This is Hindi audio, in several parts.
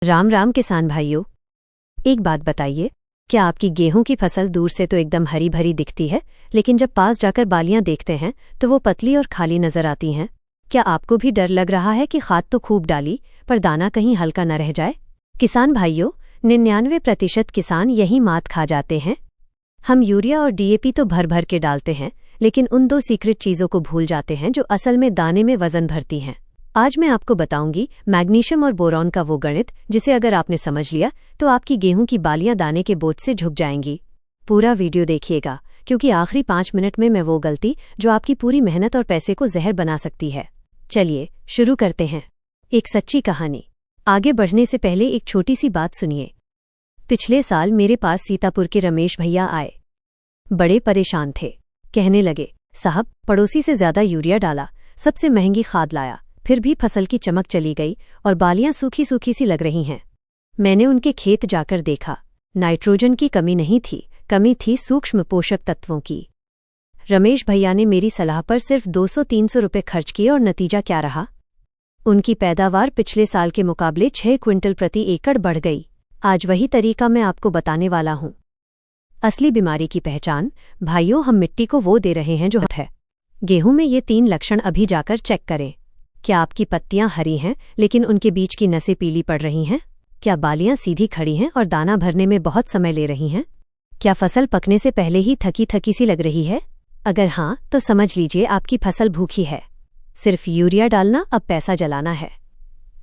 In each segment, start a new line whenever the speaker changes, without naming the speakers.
राम राम किसान भाइयों, एक बात बताइए, क्या आपकी गेहूं की फसल दूर से तो एकदम हरी भरी दिखती है, लेकिन जब पास जाकर बालियां देखते हैं तो वो पतली और खाली नजर आती हैं? क्या आपको भी डर लग रहा है कि खाद तो खूब डाली पर दाना कहीं हल्का न रह जाए? किसान भाइयों, 99% किसान यही मात खा जाते हैं। हम यूरिया और डीएपी तो भर भर के डालते हैं, लेकिन उन दो सीक्रेट चीजों को भूल जाते हैं जो असल में दाने में वजन भरती हैं। आज मैं आपको बताऊंगी मैग्नीशियम और बोरॉन का वो गणित जिसे अगर आपने समझ लिया तो आपकी गेहूं की बालियां दाने के बोझ से झुक जाएंगी। पूरा वीडियो देखिएगा, क्योंकि आखिरी 5 मिनट में मैं वो गलती जो आपकी पूरी मेहनत और पैसे को जहर बना सकती है। चलिए शुरू करते हैं। एक सच्ची कहानी। आगे बढ़ने से पहले एक छोटी सी बात सुनिए। पिछले साल मेरे पास सीतापुर के रमेश भैया आए। बड़े परेशान थे। कहने लगे, साहब, पड़ोसी से ज्यादा यूरिया डाला, सबसे महंगी खाद लाया, फिर भी फसल की चमक चली गई और बालियां सूखी सूखी सी लग रही हैं। मैंने उनके खेत जाकर देखा, नाइट्रोजन की कमी नहीं थी, कमी थी सूक्ष्म पोषक तत्वों की। रमेश भैया ने मेरी सलाह पर सिर्फ 200-300 रुपये खर्च किए और नतीजा क्या रहा? उनकी पैदावार पिछले साल के मुकाबले 6 क्विंटल प्रति एकड़ बढ़ गई। आज वही तरीका मैं आपको बताने वाला हूं। असली बीमारी की पहचान। भाइयों, हम मिट्टी को वो दे रहे हैं जो है। गेहूं में ये 3 लक्षण अभी जाकर चेक करें। क्या आपकी पत्तियां हरी हैं लेकिन उनके बीच की नसें पीली पड़ रही हैं? क्या बालियां सीधी खड़ी हैं और दाना भरने में बहुत समय ले रही हैं? क्या फसल पकने से पहले ही थकी थकी सी लग रही है? अगर हाँ, तो समझ लीजिए आपकी फसल भूखी है। सिर्फ यूरिया डालना अब पैसा जलाना है।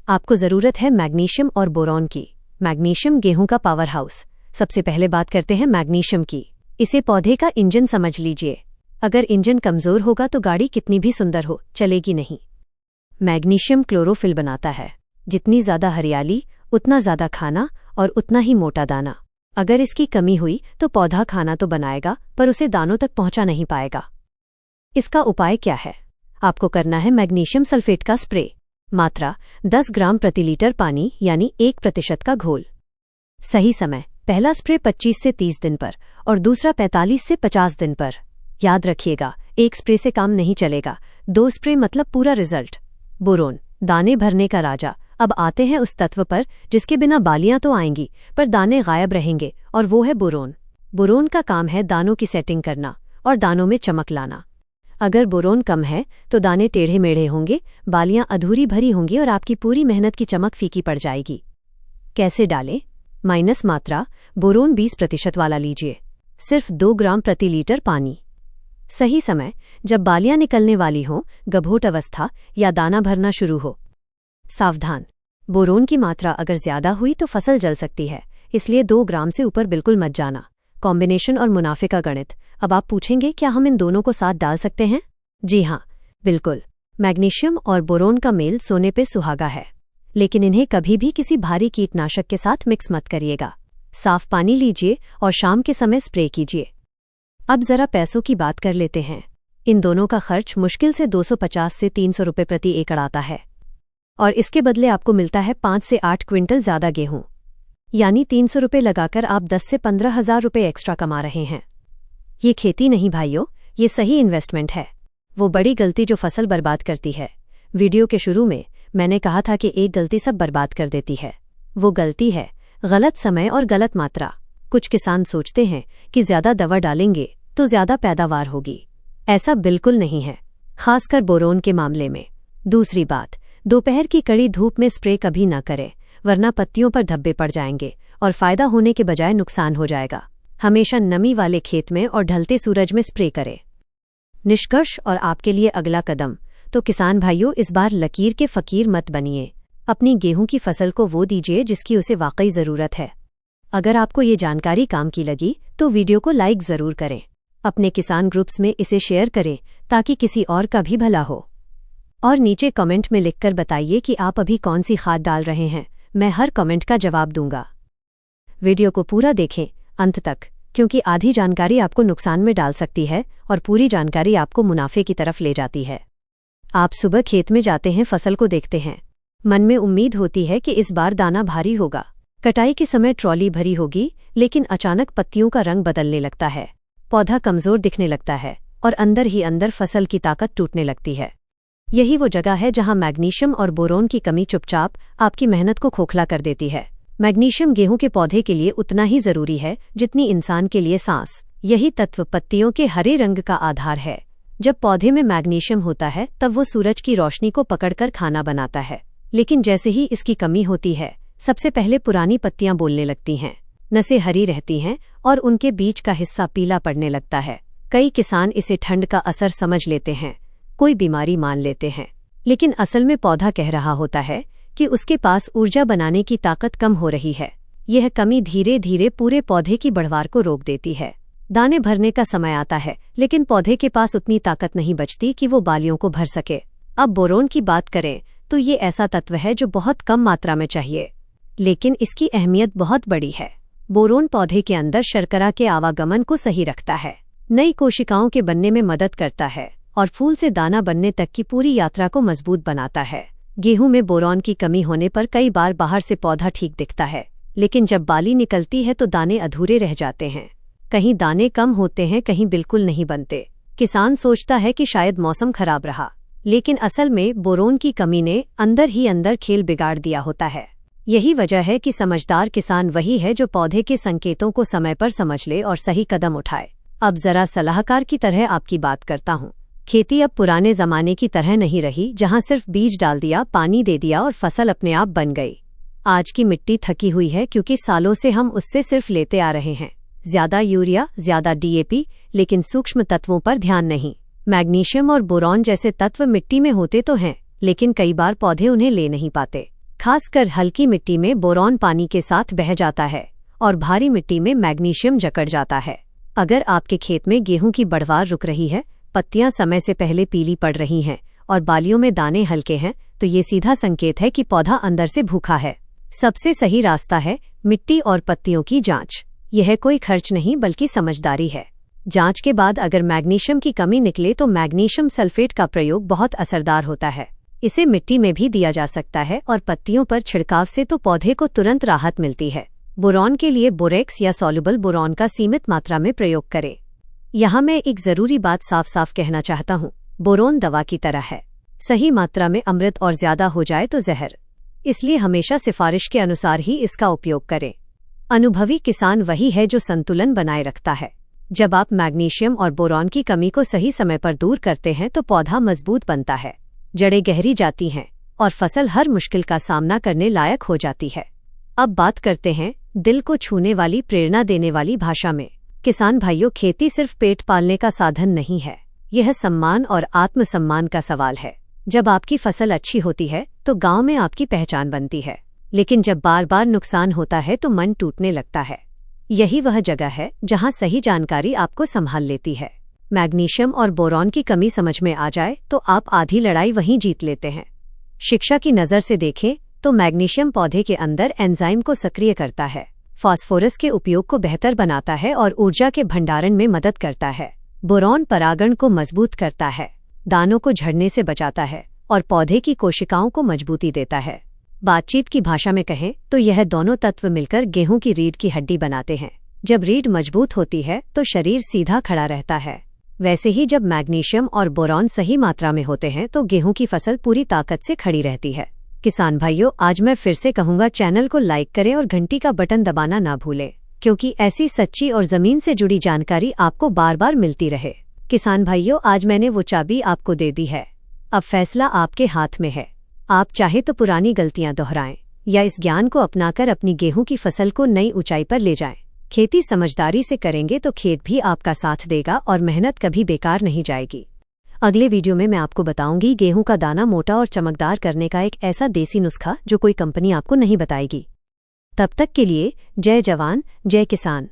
आपको जरूरत है मैग्नीशियम और बोरॉन की। मैग्नीशियम गेहूं का पावर हाउस। सबसे पहले बात करते हैं मैग्नीशियम की। इसे पौधे का इंजन समझ लीजिए। अगर इंजन कमजोर होगा तो गाड़ी कितनी भी सुंदर हो, चलेगी नहीं। मैग्नीशियम क्लोरोफिल बनाता है। जितनी ज्यादा हरियाली, उतना ज्यादा खाना और उतना ही मोटा दाना। अगर इसकी कमी हुई तो पौधा खाना तो बनाएगा पर उसे दानों तक पहुंचा नहीं पाएगा। इसका उपाय क्या है? आपको करना है मैग्नीशियम सल्फेट का स्प्रे। मात्रा 10 ग्राम प्रति लीटर पानी, यानी 1% का घोल। सही समय, पहला स्प्रे 25 से 30 दिन पर और दूसरा 45 से 50 दिन पर। याद रखिएगा, एक स्प्रे से काम नहीं चलेगा, 2 स्प्रे मतलब पूरा रिजल्ट। बोरोन, दाने भरने का राजा। अब आते हैं उस तत्व पर जिसके बिना बालियां तो आएंगी पर दाने गायब रहेंगे, और वो है बोरोन। बोरोन का काम है दानों की सेटिंग करना और दानों में चमक लाना। अगर बोरोन कम है तो दाने टेढ़े मेढ़े होंगे, बालियां अधूरी भरी होंगी और आपकी पूरी मेहनत की चमक फीकी पड़ जाएगी। कैसे डालें? माइनस मात्रा, बोरोन 20% वाला लीजिए। सिर्फ 2 ग्राम प्रति लीटर पानी। सही समय, जब बालियां निकलने वाली हों, गभोट अवस्था या दाना भरना शुरू हो। सावधान, बोरोन की मात्रा अगर ज्यादा हुई तो फसल जल सकती है, इसलिए 2 ग्राम से ऊपर बिल्कुल मत जाना। कॉम्बिनेशन और मुनाफे का गणित। अब आप पूछेंगे, क्या हम इन दोनों को साथ डाल सकते हैं? जी हाँ, बिल्कुल। मैग्नीशियम और बोरोन का मेल सोने पे सुहागा है, लेकिन इन्हें कभी भी किसी भारी कीटनाशक के साथ मिक्स मत करिएगा। साफ पानी लीजिए और शाम के समय स्प्रे कीजिए। अब जरा पैसों की बात कर लेते हैं। इन दोनों का खर्च मुश्किल से 250 से 300 रुपये प्रति एकड़ आता है, और इसके बदले आपको मिलता है 5 से 8 क्विंटल ज्यादा गेहूं। यानी 300 रुपये लगाकर आप 10 से 15 हजार रुपये एक्स्ट्रा कमा रहे हैं। ये खेती नहीं भाइयों, ये सही इन्वेस्टमेंट है। वो बड़ी गलती जो फसल बर्बाद करती है। वीडियो के शुरू में मैंने कहा था कि एक गलती सब बर्बाद कर देती है। वो गलती है गलत समय और गलत मात्रा। कुछ किसान सोचते हैं कि ज्यादा दवा डालेंगे तो ज्यादा पैदावार होगी। ऐसा बिल्कुल नहीं है, खासकर बोरोन के मामले में। दूसरी बात, दोपहर की कड़ी धूप में स्प्रे कभी न करें, वरना पत्तियों पर धब्बे पड़ जाएंगे और फायदा होने के बजाय नुकसान हो जाएगा। हमेशा नमी वाले खेत में और ढलते सूरज में स्प्रे करें। निष्कर्ष और आपके लिए अगला कदम। तो किसान भाइयों, इस बार लकीर के फकीर मत बनिए। अपनी गेहूं की फसल को वो दीजिए जिसकी उसे वाकई जरूरत है। अगर आपको ये जानकारी काम की लगी तो वीडियो को लाइक जरूर करें। अपने किसान ग्रुप्स में इसे शेयर करें ताकि किसी और का भी भला हो। और नीचे कमेंट में लिखकर बताइए कि आप अभी कौन सी खाद डाल रहे हैं। मैं हर कमेंट का जवाब दूंगा। वीडियो को पूरा देखें अंत तक, क्योंकि आधी जानकारी आपको नुकसान में डाल सकती है और पूरी जानकारी आपको मुनाफे की तरफ ले जाती है। आप सुबह खेत में जाते हैं, फसल को देखते हैं। मन में उम्मीद होती है कि इस बार दाना भारी होगा, कटाई के समय ट्रॉली भरी होगी, लेकिन अचानक पत्तियों का रंग बदलने लगता है, पौधा कमजोर दिखने लगता है और अंदर ही अंदर फसल की ताकत टूटने लगती है। यही वो जगह है जहां मैग्नीशियम और बोरोन की कमी चुपचाप आपकी मेहनत को खोखला कर देती है। मैग्नीशियम गेहूं के पौधे के लिए उतना ही जरूरी है जितनी इंसान के लिए सांस। यही तत्व पत्तियों के हरे रंग का आधार है। जब पौधे में मैग्नीशियम होता है तब वो सूरज की रोशनी को पकड़कर खाना बनाता है, लेकिन जैसे ही इसकी कमी होती है सबसे पहले पुरानी पत्तियां बोलने लगती हैं, नसें हरी रहती हैं और उनके बीच का हिस्सा पीला पड़ने लगता है। कई किसान इसे ठंड का असर समझ लेते हैं, कोई बीमारी मान लेते हैं, लेकिन असल में पौधा कह रहा होता है कि उसके पास ऊर्जा बनाने की ताकत कम हो रही है। यह कमी धीरे धीरे पूरे पौधे की बढ़वार को रोक देती है। दाने भरने का समय आता है, लेकिन पौधे के पास उतनी ताकत नहीं बचती कि वो बालियों को भर सके। अब बोरोन की बात करें तो ये ऐसा तत्व है जो बहुत कम मात्रा में चाहिए, लेकिन इसकी अहमियत बहुत बड़ी है। बोरोन पौधे के अंदर शर्करा के आवागमन को सही रखता है, नई कोशिकाओं के बनने में मदद करता है और फूल से दाना बनने तक की पूरी यात्रा को मजबूत बनाता है। गेहूं में बोरोन की कमी होने पर कई बार बाहर से पौधा ठीक दिखता है, लेकिन जब बाली निकलती है तो दाने अधूरे रह जाते हैं। कहीं दाने कम होते हैं, कहीं बिल्कुल नहीं बनते। किसान सोचता है कि शायद मौसम खराब रहा, लेकिन असल में बोरोन की कमी ने अंदर ही अंदर खेल बिगाड़ दिया होता है। यही वजह है कि समझदार किसान वही है जो पौधे के संकेतों को समय पर समझ ले और सही कदम उठाए। अब जरा सलाहकार की तरह आपकी बात करता हूँ। खेती अब पुराने जमाने की तरह नहीं रही, जहाँ सिर्फ बीज डाल दिया, पानी दे दिया और फसल अपने आप बन गई। आज की मिट्टी थकी हुई है क्योंकि सालों से हम उससे सिर्फ लेते आ रहे हैं। ज्यादा यूरिया, ज्यादा डीएपी, लेकिन सूक्ष्म तत्वों पर ध्यान नहीं। मैग्नीशियम और बोरॉन जैसे तत्व मिट्टी में होते तो हैं, लेकिन कई बार पौधे उन्हें ले नहीं पाते। खासकर हल्की मिट्टी में बोरॉन पानी के साथ बह जाता है और भारी मिट्टी में मैग्नीशियम जकड़ जाता है। अगर आपके खेत में गेहूं की बढ़वार रुक रही है, पत्तियां समय से पहले पीली पड़ रही हैं और बालियों में दाने हल्के हैं, तो ये सीधा संकेत है कि पौधा अंदर से भूखा है। सबसे सही रास्ता है मिट्टी और पत्तियों की जांच। यह कोई खर्च नहीं बल्कि समझदारी है। जांच के बाद अगर मैग्नीशियम की कमी निकले तो मैग्नीशियम सल्फेट का प्रयोग बहुत असरदार होता है। इसे मिट्टी में भी दिया जा सकता है और पत्तियों पर छिड़काव से तो पौधे को तुरंत राहत मिलती है। बोरॉन के लिए बोरेक्स या सॉल्युबल बोरॉन का सीमित मात्रा में प्रयोग करें। यहाँ मैं एक जरूरी बात साफ साफ कहना चाहता हूँ, बोरोन दवा की तरह है। सही मात्रा में अमृत और ज्यादा हो जाए तो जहर, इसलिए हमेशा सिफारिश के अनुसार ही इसका उपयोग करें। अनुभवी किसान वही है जो संतुलन बनाए रखता है। जब आप मैग्नीशियम और बोरॉन की कमी को सही समय पर दूर करते हैं तो पौधा मजबूत बनता है, जड़ें गहरी जाती हैं और फसल हर मुश्किल का सामना करने लायक हो जाती है। अब बात करते हैं दिल को छूने वाली, प्रेरणा देने वाली भाषा में। किसान भाइयों, खेती सिर्फ पेट पालने का साधन नहीं है, यह सम्मान और आत्मसम्मान का सवाल है। जब आपकी फसल अच्छी होती है तो गांव में आपकी पहचान बनती है, लेकिन जब बार बार नुकसान होता है तो मन टूटने लगता है। यही वह जगह है जहां सही जानकारी आपको संभाल लेती है। मैग्नीशियम और बोरॉन की कमी समझ में आ जाए तो आप आधी लड़ाई वहीं जीत लेते हैं। शिक्षा की नज़र से देखें तो मैग्नीशियम पौधे के अंदर एंजाइम को सक्रिय करता है, फास्फोरस के उपयोग को बेहतर बनाता है और ऊर्जा के भंडारण में मदद करता है। बोरॉन परागण को मजबूत करता है, दानों को झड़ने से बचाता है और पौधे की कोशिकाओं को मजबूती देता है। बातचीत की भाषा में कहें तो यह दोनों तत्व मिलकर गेहूं की रीढ़ की हड्डी बनाते हैं। जब रीढ़ मजबूत होती है तो शरीर सीधा खड़ा रहता है। वैसे ही जब मैग्नीशियम और बोरॉन सही मात्रा में होते हैं तो गेहूं की फसल पूरी ताकत से खड़ी रहती है। किसान भाइयों, आज मैं फिर से कहूंगा, चैनल को लाइक करें और घंटी का बटन दबाना ना भूलें, क्योंकि ऐसी सच्ची और जमीन से जुड़ी जानकारी आपको बार बार मिलती रहे। किसान भाइयों, आज मैंने वो चाबी आपको दे दी है, अब फैसला आपके हाथ में है। आप चाहे तो पुरानी गलतियां दोहराएं या इस ज्ञान को अपनाकर अपनी गेहूं की फसल को नई ऊंचाई पर ले जाएं। खेती समझदारी से करेंगे तो खेत भी आपका साथ देगा और मेहनत कभी बेकार नहीं जाएगी। अगले वीडियो में मैं आपको बताऊंगी गेहूं का दाना मोटा और चमकदार करने का एक ऐसा देसी नुस्खा जो कोई कंपनी आपको नहीं बताएगी। तब तक के लिए जय जवान, जय किसान।